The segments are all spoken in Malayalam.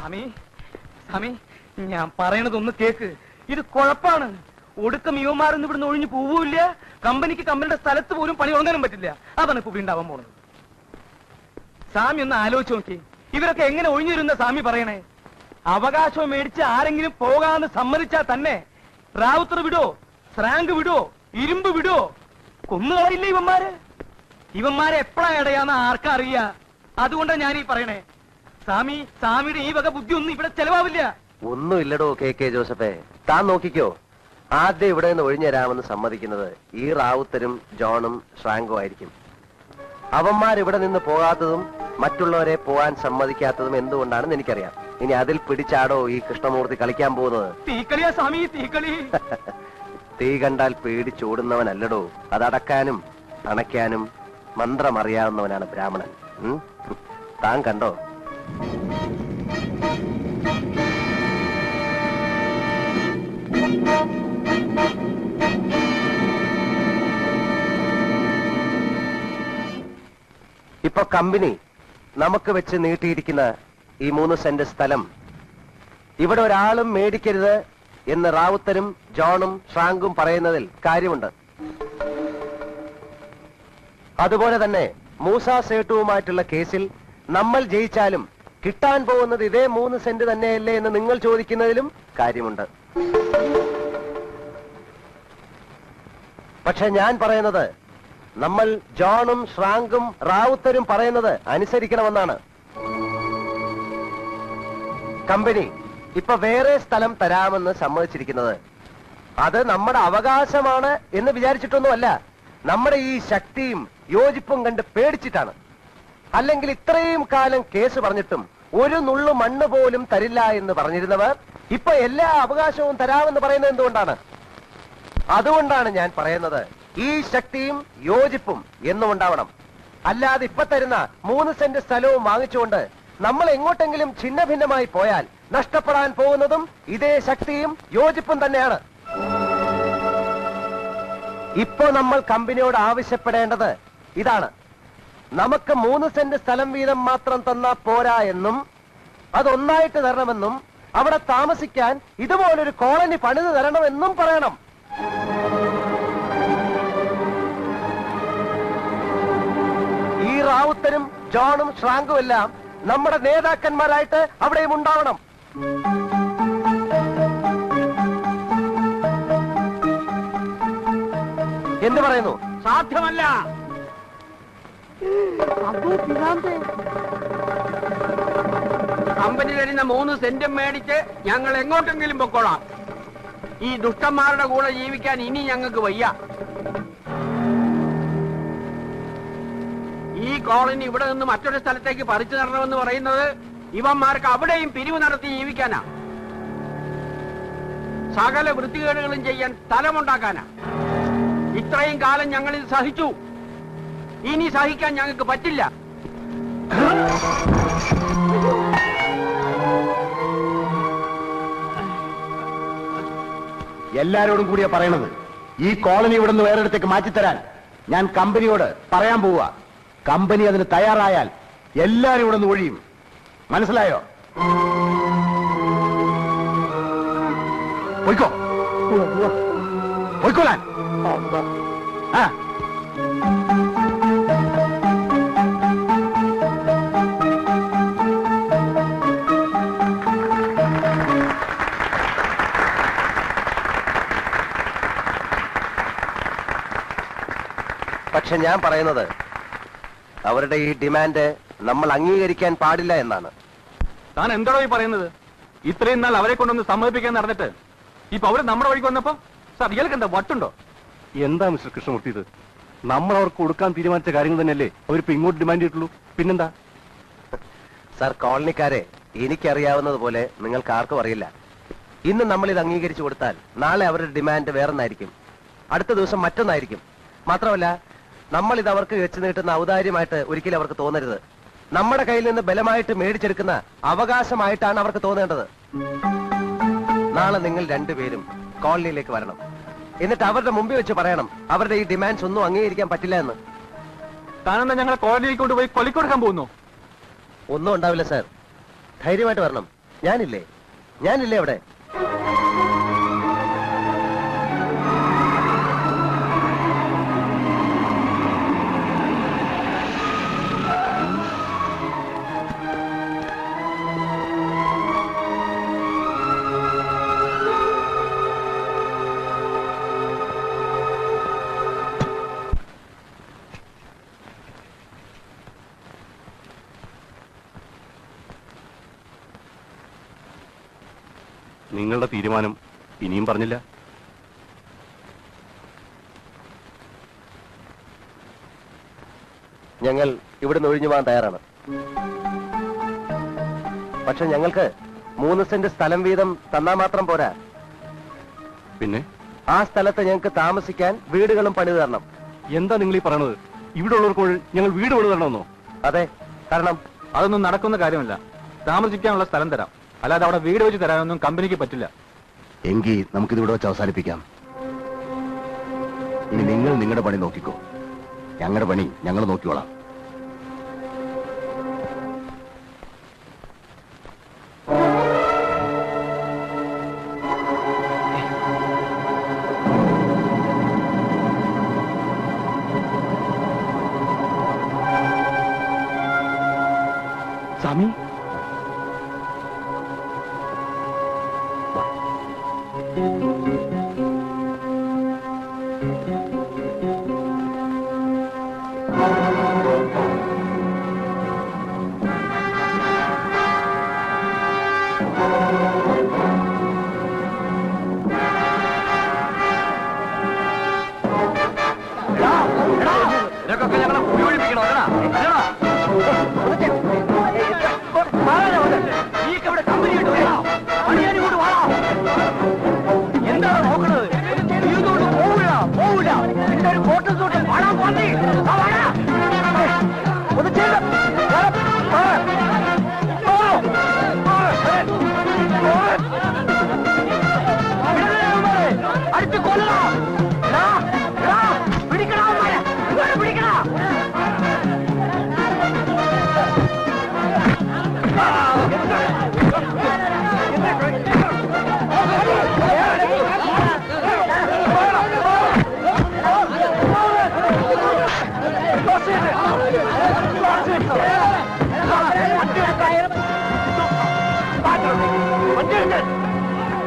സ്വാമി സ്വാമി, ഞാൻ പറയണതൊന്ന് കേക്ക്. ഇത് കുഴപ്പാണ്. ഒടുക്കം യുവമാരൊന്നും ഇവിടുന്ന് ഒഴിഞ്ഞു പോവില്ല. കമ്പനിക്ക് കമ്പനിയുടെ സ്ഥലത്ത് പോലും പണി തുടങ്ങാനും പറ്റില്ല. അതാണ് ഇപ്പൊ ഉണ്ടാവാൻ പോണത്. സ്വാമി ഒന്ന് ആലോചിച്ച് നോക്കി, ഇവരൊക്കെ എങ്ങനെ ഒഴിഞ്ഞിരുന്ന സ്വാമി പറയണേ? അവകാശം മേടിച്ച് ആരെങ്കിലും പോകാന്ന് സമ്മതിച്ചാൽ തന്നെ റാവുത്തർ വിടോ, സ്രാങ്ക് വിടോ, ഇരുമ്പ് വിടോ, കൊന്നുകളയില്ല ഇവന്മാരെ എപ്പോഴാ ഇടയാന്ന് ആർക്കാ അറിയാ? അതുകൊണ്ടാണ് ഞാൻ ഈ പറയണേ. സ്വാമിയുടെ ഈ വക ബുദ്ധി ഒന്നും ഇവിടെ ചെലവാവില്ല. ഒന്നുമില്ലടോ കെ ജോസഫേ, താൻ നോക്കിക്കോ. ആദ്യം ഇവിടെ നിന്ന് ഒഴിഞ്ഞു തരാമെന്ന് സമ്മതിക്കുന്നത് ഈ റാവുത്തരും ജോണും ശ്രാങ്കും ആയിരിക്കും. അവന്മാരിവിടെ നിന്ന് പോകാത്തതും മറ്റുള്ളവരെ പോകാൻ സമ്മതിക്കാത്തതും എന്തുകൊണ്ടാണെന്ന് എനിക്കറിയാം. ഇനി അതിൽ പിടിച്ചാടോ ഈ കൃഷ്ണമൂർത്തി കളിക്കാൻ പോകുന്നത്? തീക്കളിയാ സ്വാമി, തീക്കളി. തീ കണ്ടാൽ പേടിച്ചോടുന്നവനല്ലടോ, അതടക്കാനും അണയ്ക്കാനും മന്ത്രമറിയാവുന്നവനാണ് ബ്രാഹ്മണൻ. താൻ കണ്ടോ? ഇപ്പൊ കമ്പനി നമുക്ക് വെച്ച് നീട്ടിയിരിക്കുന്ന ഈ 3 സെന്റ് സ്ഥലം ഇവിടെ ഒരാളും മേടിക്കരുത് എന്ന് റാവുത്തരും ജോണും ശ്രാങ്കും പറയുന്നതിൽ കാര്യമുണ്ട്. അതുപോലെ തന്നെ മൂസ സേട്ടുവുമായിട്ടുള്ള കേസിൽ നമ്മൾ ജയിച്ചാലും കിട്ടാൻ പോകുന്നത് ഇതേ 3 സെന്റ് തന്നെയല്ലേ എന്ന് നിങ്ങൾ ചോദിക്കുന്നതിലും കാര്യമുണ്ട്. പക്ഷെ ഞാൻ പറയുന്നത്, നമ്മൾ ജോണും ശ്രാങ്കും റാവുത്തരും പറയുന്നത് അനുസരിക്കണമെന്നാണ്. കമ്പനി ഇപ്പൊ വേറെ സ്ഥലം തരാമെന്ന് സമ്മതിച്ചിരിക്കുന്നത് അത് നമ്മുടെ അവകാശമാണ് എന്ന് വിചാരിച്ചിട്ടൊന്നുമല്ല, നമ്മുടെ ഈ ശക്തിയും യോജിപ്പും കണ്ട് പേടിച്ചിട്ടാണ്. അല്ലെങ്കിൽ ഇത്രയും കാലം കേസ് പറഞ്ഞിട്ടും ഒരു നുള്ളു മണ്ണ് പോലും തരില്ല എന്ന് പറഞ്ഞിരുന്നവർ ഇപ്പൊ എല്ലാ അവകാശവും തരാമെന്ന് പറയുന്നത് എന്തുകൊണ്ടാണ്? അതുകൊണ്ടാണ് ഞാൻ പറയുന്നത്, ഈ ശക്തിയും യോജിപ്പും എന്നും ഉണ്ടാവണം. അല്ലാതെ ഇപ്പൊ തരുന്ന 3 സെന്റ് സ്ഥലവും വാങ്ങിച്ചുകൊണ്ട് നമ്മൾ എങ്ങോട്ടെങ്കിലും ഛിന്ന ഭിന്നമായി പോയാൽ നഷ്ടപ്പെടാൻ പോകുന്നതും ഇതേ ശക്തിയും യോജിപ്പും തന്നെയാണ്. ഇപ്പോ നമ്മൾ കമ്പനിയോട് ആവശ്യപ്പെടേണ്ടത് ഇതാണ്: നമുക്ക് 3 സെന്റ് സ്ഥലം വീതം മാത്രം തന്നാ പോരാ എന്നും അതൊന്നായിട്ട് തരണമെന്നും അവിടെ താമസിക്കാൻ ഇതുപോലൊരു കോളനി പണിത് തരണമെന്നും പറയണം. ഈ റാവുത്തരും ജോണും ശ്രാങ്കും എല്ലാം നമ്മുടെ നേതാക്കന്മാരായിട്ട് അവിടെയും ഉണ്ടാവണം. എന്ത് പറയുന്നു? സാധ്യമല്ല. കമ്പനി തരുന്ന 3 സെന്റും മേടിച്ച് ഞങ്ങൾ എങ്ങോട്ടെങ്കിലും പൊക്കോളാം. ഈ ദുഷ്ടന്മാരുടെ കൂടെ ജീവിക്കാൻ ഇനി ഞങ്ങൾക്ക് വയ്യ. ഈ കോളനി ഇവിടെ നിന്ന് മറ്റൊരു സ്ഥലത്തേക്ക് പറിച്ചു തരണമെന്ന് പറയുന്നത് ഇവന്മാർക്ക് അവിടെയും പിരിവ് നടത്തി ജീവിക്കാനാ. സകല വൃത്തികേടുകളും ചെയ്യാൻ സ്ഥലമുണ്ടാക്കാനാ. ഇത്രയും കാലം ഞങ്ങൾ ഇത് സഹിച്ചു, ഇനി സഹിക്കാൻ ഞങ്ങൾക്ക് പറ്റില്ല. എല്ലാരോടും കൂടിയാ പറയണത്. ഈ കോളനി ഇവിടെ നിന്ന് വേറെടുത്തേക്ക് മാറ്റിത്തരാൻ ഞാൻ കമ്പനിയോട് പറയാൻ പോവുക. കമ്പനി അതിന് തയ്യാറായാൽ എല്ലാരും ഇവിടെ നിന്ന് ഒഴിയും. മനസ്സിലായോ? പോയിക്കോ, പോയിക്കോളാൻ. ആ പക്ഷെ ഞാൻ പറയുന്നത്, അവരുടെ ഈ ഡിമാൻഡ് നമ്മൾ അംഗീകരിക്കാൻ പാടില്ല എന്നാണ്. താൻ എന്താണോ ഈ പറയുന്നത്? ഇത്രയും നാൾ അവരെ കൊണ്ടൊന്ന് സമ്മതിപ്പിക്കാൻ നടന്നിട്ട് ഇപ്പൊ അവര് നമ്മുടെ വഴിക്ക് വന്നപ്പോ സാർ ഇയാൾക്ക് എന്താ വട്ടുണ്ടോ? എന്താ മിസ്റ്റർ കൃഷ്ണമൂർത്തി ഇത്? നമ്മൾ അവർക്ക് കൊടുക്കാൻ തീരുമാനിച്ച കാര്യങ്ങൾ തന്നെയല്ലേ അവരിപ്പോ ഇങ്ങോട്ട് ഡിമാൻഡ് ചെയ്തിട്ടുള്ളൂ. പിന്നെന്താ സാർ, കോളനിക്കാരെ എനിക്കറിയാവുന്നതുപോലെ നിങ്ങൾക്ക് ആർക്കും അറിയില്ല. ഇന്ന് നമ്മൾ ഇത് അംഗീകരിച്ചു കൊടുത്താൽ നാളെ അവരുടെ ഡിമാൻഡ് വേറൊന്നായിരിക്കും, അടുത്ത ദിവസം മറ്റൊന്നായിരിക്കും. മാത്രമല്ല, നമ്മൾ ഇത് അവർക്ക് വെച്ച് നീട്ടുന്ന ഔദാര്യമായിട്ട് ഒരിക്കലും അവർക്ക് തോന്നരുത്. നമ്മുടെ കയ്യിൽ നിന്ന് ബലമായിട്ട് മേടിച്ചെടുക്കുന്ന അവകാശമായിട്ടാണ് അവർക്ക് തോന്നേണ്ടത്. നാളെ നിങ്ങൾ രണ്ടുപേരും കോളനിയിലേക്ക് വരണം. എന്നിട്ട് അവരുടെ മുമ്പിൽ വെച്ച് പറയണം അവരുടെ ഈ ഡിമാൻഡ്സ് ഒന്നും അംഗീകരിക്കാൻ പറ്റില്ല എന്ന്. താനെന്താ ഞങ്ങളെ കോളനിയിൽ കൊണ്ടുപോയി കൊലിക്കൊടുക്കാൻ പോകുന്നു? ഒന്നും ഉണ്ടാവില്ല സാർ, ധൈര്യമായിട്ട് വരണം. ഞാനില്ലേ അവിടെ? നിങ്ങളുടെ തീരുമാനം ഇനിയും പറഞ്ഞില്ല. ഞങ്ങൾ ഇവിടുന്ന് ഒഴിഞ്ഞു പോകാൻ തയ്യാറാണ്. പക്ഷെ ഞങ്ങൾക്ക് 3 സെന്റ് സ്ഥലം വീതം തന്നാ മാത്രം പോരാ. പിന്നെ ആ സ്ഥലത്ത് ഞങ്ങൾക്ക് താമസിക്കാൻ വീടുകളും പണിത് തരണം. എന്താ നിങ്ങൾ ഈ പറയണത്? ഇവിടെ ഉള്ളവർക്ക് ഞങ്ങൾ വീട് പണിത് തരണമെന്നോ? അതെ, കാരണം അതൊന്നും നടക്കുന്ന കാര്യമല്ല. താമസിക്കാനുള്ള സ്ഥലം തരാം, അല്ലാതെ അവിടെ വീട് വെച്ച് തരാനൊന്നും കമ്പനിക്ക് പറ്റില്ല. എങ്കിൽ നമുക്കിതിവിടെ വെച്ച് അവസാനിപ്പിക്കാം. ഇനി നിങ്ങൾ നിങ്ങളുടെ പണി നോക്കിക്കോ, ഞങ്ങളുടെ പണി ഞങ്ങൾ നോക്കിക്കോളാം. സ്വാമി, ഇതൊക്കെ ഞങ്ങളെ ഉപയോഗിപ്പിക്കണോ? എന്താണ് നോക്കണത്? പോവില്ല പോവില്ല. എന്റെ ഒരു ഫോട്ടോ ഷൂട്ട് വാടാ പോന്നി. ഒന്ന് ചെയ്ത അടുത്ത് കൊല്ലണോ? പിടിക്കണോ? പിടിക്കണോ?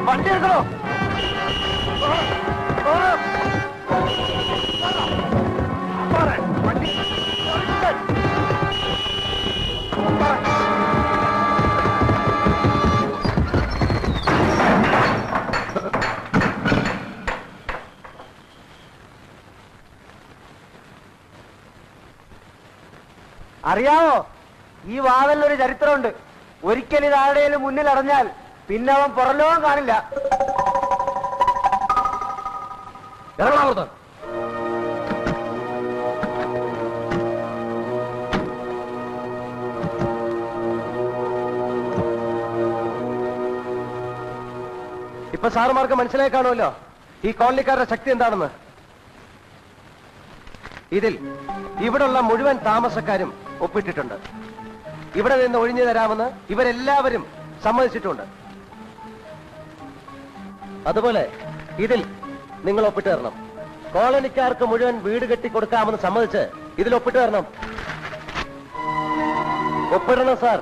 വണ്ടി എടുക്കണോ? അറിയാമോ, ഈ വാവലിനൊരു ചരിത്രമുണ്ട്. ഒരിക്കൽ ഇത് ആരുടെയും മുന്നിൽ അടഞ്ഞാൽ പിന്നെ അവൻ പുറലോകം കാണില്ല. എറണാകുളത്ത് ഇപ്പൊ സാറുമാർക്ക് മനസ്സിലായി കാണുമല്ലോ ഈ കോളനിക്കാരുടെ ശക്തി എന്താണെന്ന്. ഇതിൽ ഇവിടുള്ള മുഴുവൻ താമസക്കാരും ഒപ്പിട്ടിട്ടുണ്ട്. ഇവിടെ നിന്ന് ഒഴിഞ്ഞു തരാമെന്ന് ഇവരെല്ലാവരും സമ്മതിച്ചിട്ടുണ്ട്. അതുപോലെ ഇതിൽ നിങ്ങൾ ഒപ്പിട്ട് തരണം. കോളനിക്കാർക്ക് മുഴുവൻ വീട് കെട്ടിക്കൊടുക്കാമെന്ന് സമ്മതിച്ച് ഇതിൽ ഒപ്പിട്ട് തരണം. ഒപ്പിടണം സാർ.